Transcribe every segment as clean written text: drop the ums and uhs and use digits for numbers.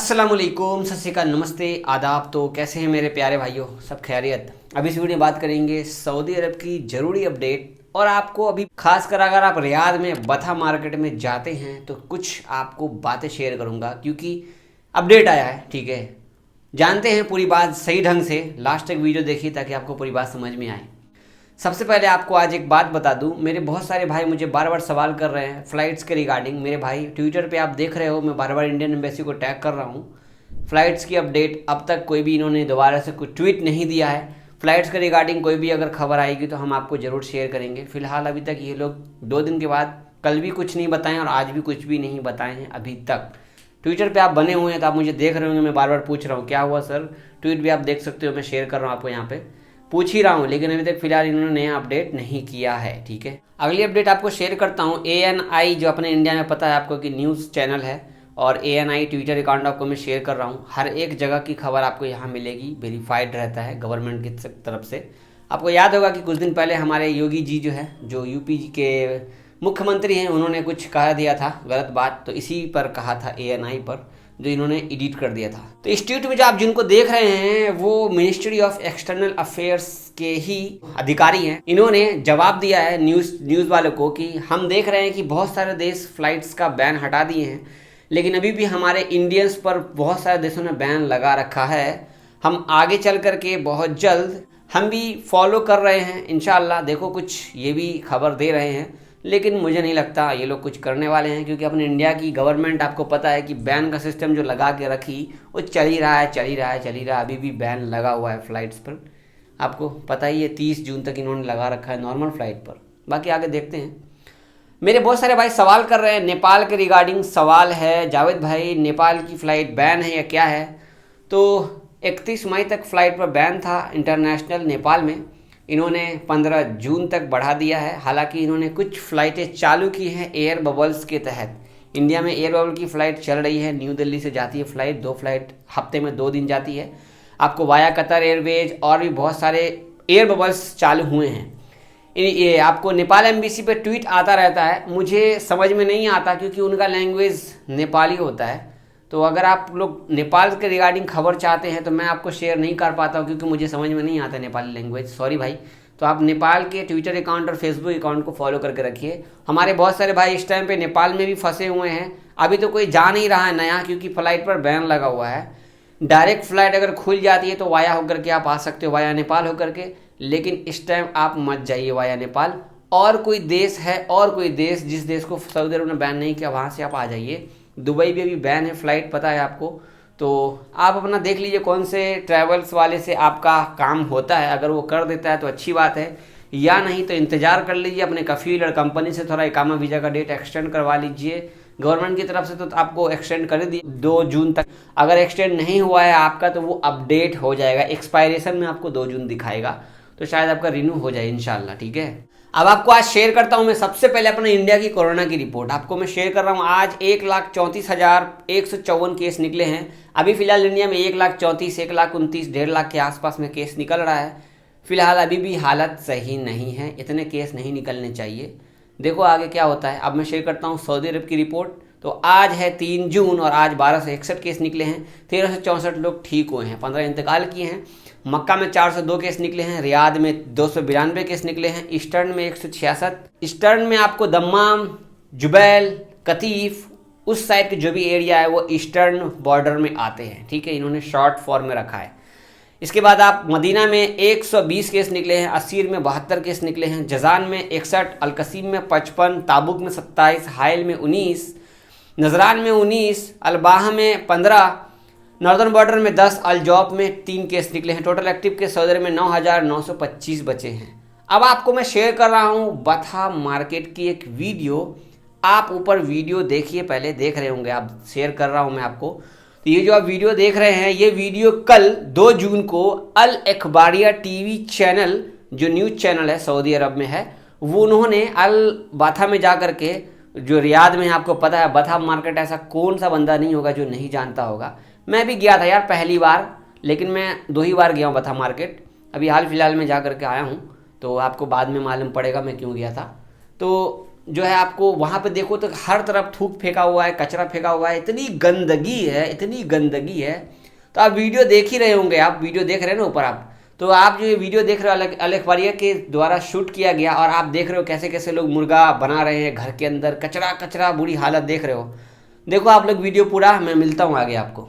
अस्सलामुअलैकुम, सत श्री अकाल, नमस्ते, आदाब। तो कैसे हैं मेरे प्यारे भाइयों, सब खैरियत। अभी इस वीडियो में बात करेंगे सऊदी अरब की ज़रूरी अपडेट। और आपको अभी खासकर अगर आप रियाद में बथा मार्केट में जाते हैं तो कुछ आपको बातें शेयर करूंगा, क्योंकि अपडेट आया है। ठीक है, जानते हैं पूरी बात सही ढंग से। लास्ट तक वीडियो देखिए ताकि आपको पूरी बात समझ में आए। सबसे पहले आपको आज एक बात बता दूं, मेरे बहुत सारे भाई मुझे बार बार सवाल कर रहे हैं फ़्लाइट्स के रिगार्डिंग। मेरे भाई ट्विटर पे आप देख रहे हो, मैं बार बार इंडियन एम्बेसी को टैग कर रहा हूं। फ़्लाइट्स की अपडेट अब तक कोई भी इन्होंने दोबारा से कोई ट्वीट नहीं दिया है। फ़्लाइट्स के रिगार्डिंग कोई भी अगर खबर आएगी तो हम आपको ज़रूर शेयर करेंगे। फ़िलहाल अभी तक ये लोग 2 दिन के बाद कल भी कुछ नहीं बताएं और आज भी कुछ भी नहीं बताए हैं अभी तक। ट्विटर पे आप बने हुए हैं तो आप मुझे देख रहे होंगे, मैं बार बार पूछ रहा हूँ क्या हुआ सर। ट्वीट भी आप देख सकते हो, मैं शेयर कर रहा हूँ आपको, यहाँ पे पूछ ही रहा हूँ, लेकिन अभी तक फिलहाल इन्होंने नया अपडेट नहीं किया है। ठीक है, अगली अपडेट आपको शेयर करता हूँ। ANI जो अपने इंडिया में पता है आपको कि न्यूज़ चैनल है, और ANI ट्विटर अकाउंट आपको मैं शेयर कर रहा हूँ। हर एक जगह की खबर आपको यहाँ मिलेगी, वेरीफाइड रहता है गवर्नमेंट की तरफ से। आपको याद होगा कि कुछ दिन पहले हमारे योगी जी जो है, जो यूपी के मुख्यमंत्री हैं, उन्होंने कुछ कहा दिया था गलत बात, तो इसी पर कहा था ANI पर, जो इन्होंने एडिट कर दिया था। तो इस ट्वीट में जो आप जिनको देख रहे हैं वो मिनिस्ट्री ऑफ एक्सटर्नल अफेयर्स के ही अधिकारी हैं। इन्होंने जवाब दिया है न्यूज़ वालों को कि हम देख रहे हैं कि बहुत सारे देश फ्लाइट्स का बैन हटा दिए हैं, लेकिन अभी भी हमारे इंडियंस पर बहुत सारे देशों ने बैन लगा रखा है। हम आगे चल करके बहुत जल्द हम भी फॉलो कर रहे हैं इंशाअल्लाह। देखो, कुछ ये भी खबर दे रहे हैं, लेकिन मुझे नहीं लगता ये लोग कुछ करने वाले हैं, क्योंकि अपने इंडिया की गवर्नमेंट आपको पता है कि बैन का सिस्टम जो लगा के रखी वो चल ही रहा है। अभी भी बैन लगा हुआ है फ़्लाइट्स पर, आपको पता ही है। 30 जून तक इन्होंने लगा रखा है नॉर्मल फ़्लाइट पर। बाकी आगे देखते हैं। मेरे बहुत सारे भाई सवाल कर रहे हैं, नेपाल के रिगार्डिंग सवाल है। जावेद भाई, नेपाल की फ़्लाइट बैन है या क्या है? तो 31 मई तक फ़्लाइट पर बैन था इंटरनेशनल नेपाल में। इन्होंने 15 जून तक बढ़ा दिया है। हालांकि इन्होंने कुछ फ़्लाइटें चालू की हैं एयर बबल्स के तहत। इंडिया में एयर बबल की फ़्लाइट चल रही है, न्यू दिल्ली से जाती है फ़्लाइट, 2 फ्लाइट हफ्ते में 2 दिन जाती है। आपको वाया कतर एयरवेज और भी बहुत सारे एयर बबल्स चालू हुए हैं। ये आपको नेपाल एम्बेसी पे ट्वीट आता रहता है, मुझे समझ में नहीं आता क्योंकि उनका लैंग्वेज नेपाली होता है। तो अगर आप लोग नेपाल के रिगार्डिंग खबर चाहते हैं तो मैं आपको शेयर नहीं कर पाता हूँ, क्योंकि मुझे समझ में नहीं आता नेपाली लैंग्वेज, सॉरी भाई। तो आप नेपाल के ट्विटर अकाउंट और फेसबुक अकाउंट को फॉलो करके रखिए। हमारे बहुत सारे भाई इस टाइम पे नेपाल में भी फंसे हुए हैं। अभी तो कोई जा नहीं रहा है नया, क्योंकि फ़्लाइट पर बैन लगा हुआ है। डायरेक्ट फ़्लाइट अगर खुल जाती है तो वाया होकर के आप आ सकते हो, वाया नेपाल होकर के। लेकिन इस टाइम आप मत जाइए वाया नेपाल। और कोई देश है, और कोई देश जिस देश को सऊदी अरब ने बैन नहीं किया, वहाँ से आप आ जाइए। दुबई भी अभी बैन है फ़्लाइट, पता है आपको। तो आप अपना देख लीजिए कौन से ट्रैवल्स वाले से आपका काम होता है। अगर वो कर देता है तो अच्छी बात है, या नहीं तो इंतज़ार कर लीजिए अपने कफ़ील और कंपनी से, थोड़ा इकामा वीज़ा का डेट एक्सटेंड करवा लीजिए। गवर्नमेंट की तरफ से तो आपको एक्सटेंड कर दिए 2 जून तक। अगर एक्सटेंड नहीं हुआ है आपका तो वो अपडेट हो जाएगा, एक्सपायरेशन में आपको 2 जून दिखाएगा, तो शायद आपका रिन्यू हो जाए इंशाल्लाह। ठीक है, अब आपको आज शेयर करता हूं मैं सबसे पहले अपने इंडिया की कोरोना की रिपोर्ट आपको मैं शेयर कर रहा हूं। आज 1,34,154 केस निकले हैं। अभी फिलहाल इंडिया में 1,34,000, 1,29,000, 1.5 लाख के आसपास में केस निकल रहा है। फिलहाल अभी भी हालत सही नहीं है, इतने केस नहीं निकलने चाहिए। देखो आगे क्या होता है। अब मैं शेयर करता हूँ सऊदी अरब की रिपोर्ट। तो आज है 3 जून और आज 1261 केस निकले हैं। 1364 लोग ठीक हुए हैं, 15 इंतकाल किए हैं। मक्का में 402 केस निकले हैं, रियाद में 292 केस निकले हैं, ईस्टर्न में 166। ईस्टर्न में आपको दम्माम, जुबैल, कतीफ, उस साइड के जो भी एरिया है वो ईस्टर्न बॉर्डर में आते हैं। ठीक है, इन्होंने शॉर्ट फॉर्म में रखा है। इसके बाद आप मदीना में 120 केस निकले हैं, असीर में 72 केस निकले हैं, जजान में 61, अलकसीम में 55, ताबुक में 27, हाइल में 19, नजरान में 19, अलबाह में 15, नॉर्दर्न बॉर्डर में 10, अलजौफ में 3 केस निकले हैं। टोटल एक्टिव केस सऊदी अरब में 9,925 बचे हैं। अब आपको मैं शेयर कर रहा हूं बथा मार्केट की एक वीडियो। आप ऊपर वीडियो देखिए, पहले देख रहे होंगे आप, शेयर कर रहा हूं मैं आपको। तो ये जो आप वीडियो देख रहे हैं, ये वीडियो कल 2 जून को अल अखबारिया टीवी चैनल, जो न्यूज़ चैनल है सऊदी अरब में है, वो उन्होंने अल बथा में जा करके, जो रियाद में है, आपको पता है बथा मार्केट ऐसा कौन सा बंदा नहीं होगा जो नहीं जानता होगा। मैं भी गया था यार पहली बार, लेकिन मैं 2 ही बार गया हूँ बथा मार्केट। अभी हाल फिलहाल में जा करके आया हूँ, तो आपको बाद में मालूम पड़ेगा मैं क्यों गया था। तो जो है आपको वहाँ पे देखो तो हर तरफ थूक फेंका हुआ है, कचरा फेंका हुआ है, इतनी गंदगी है, इतनी गंदगी है। तो आप वीडियो देख ही रहे होंगे, आप वीडियो देख रहे हैं ना ऊपर आप, तो आप जो ये वीडियो देख रहे हो अल अखबारिया के द्वारा शूट किया गया, और आप देख रहे हो कैसे कैसे लोग मुर्गा बना रहे हैं घर के अंदर, कचरा कचरा बुरी हालत देख रहे हो। देखो आप लोग वीडियो पूरा, मैं मिलता हूँ आगे आपको।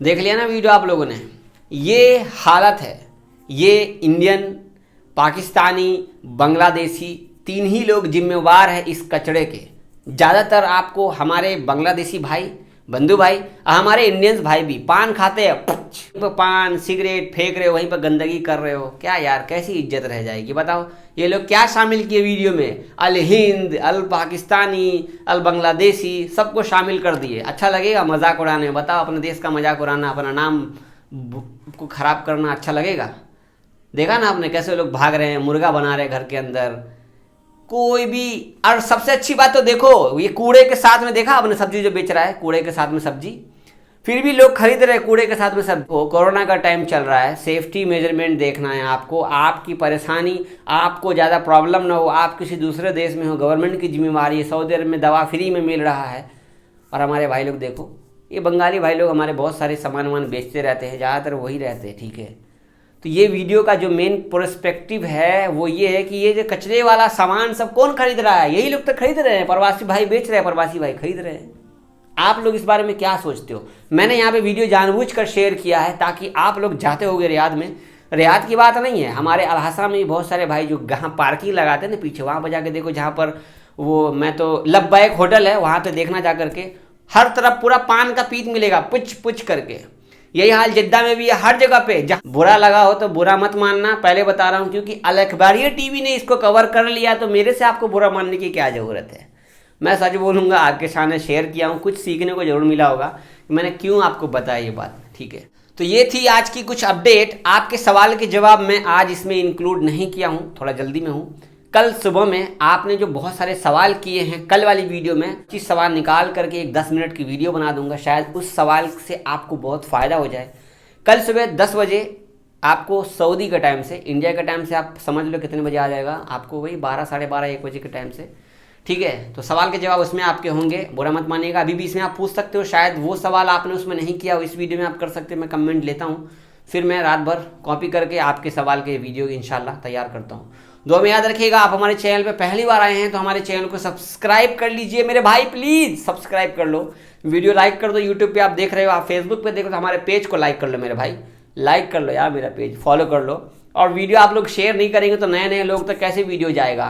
देख लिया ना वीडियो आप लोगों ने, ये हालत है। ये इंडियन, पाकिस्तानी, बांग्लादेशी तीन ही लोग जिम्मेवार हैं इस कचरे के। ज़्यादातर आपको हमारे बांग्लादेशी भाई, बंधु भाई, हमारे इंडियंस भाई भी पान खाते हैं, पान सिगरेट फेंक रहे हो, वहीं पर गंदगी कर रहे हो। क्या यार, कैसी इज्जत रह जाएगी बताओ। ये लोग क्या शामिल किए वीडियो में? अल हिंद, अल पाकिस्तानी, अल बांग्लादेशी, सबको शामिल कर दिए। अच्छा लगेगा मजाक उड़ाने? बताओ, अपने देश का मजाक उड़ाना, अपना नाम को खराब करना अच्छा लगेगा? देखा ना आपने कैसे लोग भाग रहे हैं, मुर्गा बना रहे हैं घर के अंदर, कोई भी। और सबसे अच्छी बात तो देखो, ये कूड़े के साथ में, देखा आपने सब्जी जो बेच रहा है कूड़े के साथ में सब्जी, फिर भी लोग खरीद रहे हैं कूड़े के साथ में सब्जी। कोरोना का टाइम चल रहा है, सेफ्टी मेजरमेंट देखना है आपको, आपकी परेशानी, आपको ज़्यादा प्रॉब्लम ना हो, आप किसी दूसरे देश में हो, गवर्नमेंट की जिम्मेवारी है। सऊदी अरब में दवा फ्री में मिल रहा है, और हमारे भाई लोग देखो, ये बंगाली भाई लोग हमारे बहुत सारे सामान वामान बेचते रहते हैं, ज़्यादातर वही रहते हैं, ठीक है। तो ये वीडियो का जो मेन पर्सपेक्टिव है वो ये है कि ये जो कचरे वाला सामान सब कौन खरीद रहा है? यही लोग तो खरीद रहे हैं, प्रवासी भाई बेच रहे हैं, प्रवासी भाई खरीद रहे हैं। आप लोग इस बारे में क्या सोचते हो? मैंने यहाँ पे वीडियो जानबूझकर शेयर किया है ताकि आप लोग जाते होगे रियाद में। रियाद की बात नहीं है, हमारे अलहसा में भी बहुत सारे भाई जो जहाँ पार्किंग लगाते हैं ना पीछे, वहाँ पर जाके देखो, जहाँ पर वो मैं तो लब्बैक होटल है वहाँ पे देखना जा करके, हर तरफ पूरा पान का पीत मिलेगा, पुच पुच करके। यही हाल जिद्दा में भी है, हर जगह पे। जहाँ बुरा लगा हो तो बुरा मत मानना, पहले बता रहा हूँ, क्योंकि अल अखबारिया टीवी ने इसको कवर कर लिया, तो मेरे से आपको बुरा मानने की क्या ज़रूरत है। मैं सच बोलूँगा, आपके सामने शेयर किया हूँ, कुछ सीखने को जरूर मिला होगा कि मैंने क्यों आपको बताया ये बात, ठीक है। तो ये थी आज की कुछ अपडेट। आपके सवाल के जवाब मैं आज इसमें इंक्लूड नहीं किया हूँ, थोड़ा जल्दी में हूँ। कल सुबह में आपने जो बहुत सारे सवाल किए हैं, कल वाली वीडियो में 25 सवाल निकाल करके एक 10 मिनट की वीडियो बना दूंगा, शायद उस सवाल से आपको बहुत फ़ायदा हो जाए। कल सुबह 10 बजे आपको सऊदी का टाइम से, इंडिया का टाइम से आप समझ लो कितने बजे आ जाएगा आपको, वही 12, साढ़े 12, 1 बजे के टाइम से, ठीक है। तो सवाल के जवाब उसमें आपके होंगे, बुरा मत मानिएगा। अभी भी इसमें आप पूछ सकते हो, शायद वो सवाल आपने उसमें नहीं किया हो, इस वीडियो में आप कर सकते हो, मैं कमेंट लेता हूँ। फिर मैं रात भर कॉपी करके आपके सवाल के वीडियो इंशाल्लाह तैयार करता हूँ। दुआ में याद रखिएगा, आप हमारे चैनल पे पहली बार आए हैं तो हमारे चैनल को सब्सक्राइब कर लीजिए मेरे भाई, प्लीज़ सब्सक्राइब कर लो, वीडियो लाइक कर दो। यूट्यूब पे आप देख रहे हो, आप फेसबुक पे देखो तो हमारे पेज को लाइक कर लो मेरे भाई, लाइक कर लो यार मेरा पेज, फॉलो कर लो। और वीडियो आप लोग शेयर नहीं करेंगे तो नए नए लोग तक कैसे वीडियो जाएगा।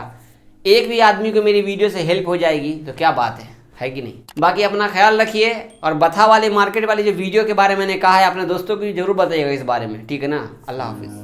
एक भी आदमी को मेरी वीडियो से हेल्प हो जाएगी तो क्या बात है कि नहीं। बाकी अपना ख्याल रखिए, और बथा वाले मार्केट वाली जो वीडियो के बारे में मैंने कहा है अपने दोस्तों को भी जरूर बताइएगा इस बारे में, ठीक है ना। अल्लाह हाफिज़।